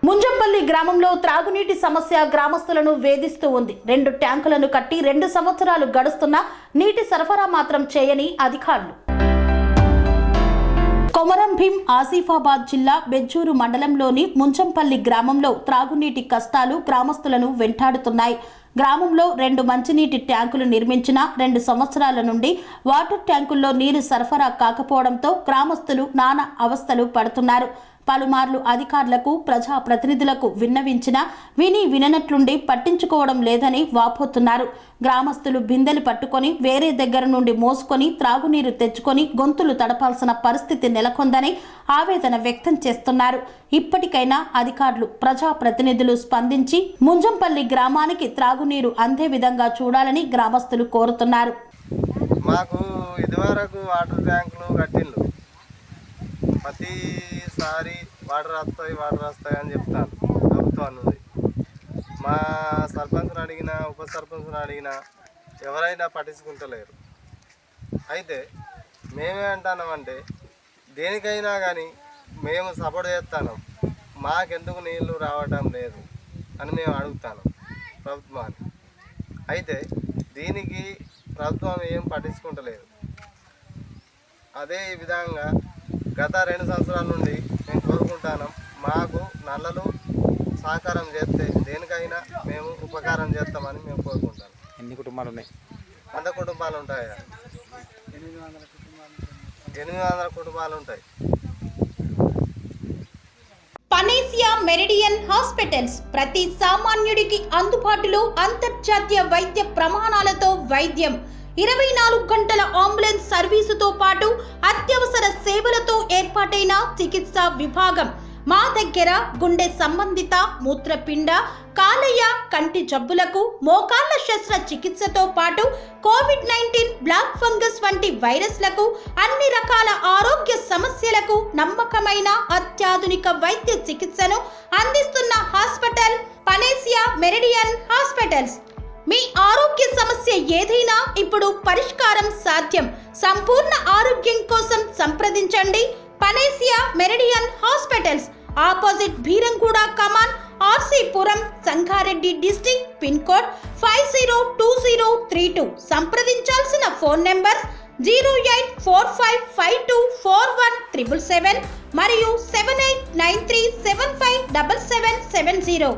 ముంజంపల్లి గ్రామంలో త్రాగునీటి సమస్య గ్రామస్తులను వేధిస్తూ ఉంది. 2 ట్యాంకులను కట్టి 2 సంవత్సరాలు గడుస్తున్నా నీటి సరఫరా మాత్రం చేయని అధికారులు. కొమరం భీం ఆసిఫాబాద్ జిల్లా బెజ్జూరు మండలంలోని ముంజంపల్లి గ్రామంలో త్రాగునీటి కష్టాలు గ్రామస్తులను వెంటాడుతున్నాయి. గ్రామంలో 2 మంచినీటి ట్యాంకులు నిర్మించిన 2 సంవత్సరాల నుండి వాటర్ ట్యాంకుల్లో నీరు సరఫరా కాకపోవడంతో గ్రామస్తులు నానా అవస్థలు పడుతున్నారు. పలుమార్లు అధికారులకు ప్రజాప్రతినిధులకు విన్నవించినా విననట్లుండి పట్టించుకోవడం లేదని వాపోతున్నారు. గ్రామస్తులు బిందెలు పట్టుకొని వేరే దగ్గర నుండి మోసుకొని త్రాగునీరు తెచ్చుకొని గొంతులు తడపాల్సిన పరిస్థితి నెలకొందని ఆవేదన వ్యక్తం చేస్తున్నారు. ఇప్పటికైనా అధికారులు ప్రజాప్రతినిధులు స్పందించి ముంజంపల్లి గ్రామానికి త్రాగునీరు అందే విధంగా చూడాలని గ్రామస్తులు కోరుతున్నారు. మాకు ఇదివరకు వాటర్ ట్యాంకులు కట్టిండ్రు. ప్రతిసారి వాటర్ వస్తాయి అని చెప్తాను ప్రభుత్వం నుండి. మా సర్పంచ్ని అడిగినా ఉప సర్పంచ్ని అడిగినా ఎవరైనా పట్టించుకుంటలేరు. అయితే మేమే అంటున్నామంటే దేనికైనా కానీ మేము సపోర్ట్ చేస్తాను, మాకెందుకు నీళ్లు రావటం లేదు అని మేము అడుగుతాను ప్రభుత్వాన్ని. అయితే దీనికి ప్రభుత్వం ఏం పట్టించుకుంటలేదు. అదే విధంగా గత 2 సంవత్సరాల నుండి మేము కోరుకుంటాను, మాకు నల్లలు సహకారం చేస్తే దేనికైనా మేము ఉపకారం చేస్తామని మేము కోరుకుంటాం. ఎన్ని కుటుంబాలు ఉన్నాయి? 100 కుటుంబాలు ఉంటాయి. 800 కుటుంబాలు ఉంటాయి. పనేసియా మెరిడియన్ హాస్పిటల్స్ ప్రతి సామాన్యుడికి అందుబాటులో అంతర్జాతీయ వైద్య ప్రమాణాలతో వైద్యం, 24 గంటల అంబులెన్స్ సర్వీసుతో పాటు అత్యవసర సేవలతో ఏర్పాటైన చికిత్సా విభాగం. మా దగ్గర గుండె సంబంధిత, మూత్రపిండ, కాలేయ, కంటి జబ్బులకు, మోకాళ్ల శస్త్రచికిత్సతో పాటు కోవిడ్-19, బ్లాక్ ఫంగస్ వంటి వైరస్లకు, అన్ని రకాల ఆరోగ్య సమస్యలకు నమ్మకమైన అత్యాధునిక వైద్య చికిత్సను అందిస్తున్న హాస్పిటల్ పనేసియా మెరిడియన్ హాస్పిటల్స్. మీ ఆరోగ్య సమస్య ఏదైనా ఇప్పుడు పరిష్కారం సాధ్యం. సంపూర్ణ ఆరోగ్యం కోసం సంప్రదించండి Panacea Meridian hospitals, opposite Bheeramguda కమాన్, RC Puram, Sangareddy district, pin code 502032. సంప్రదించాల్సిన ఫోన్ నెంబర్ 0845524177 మరియు 7893757770.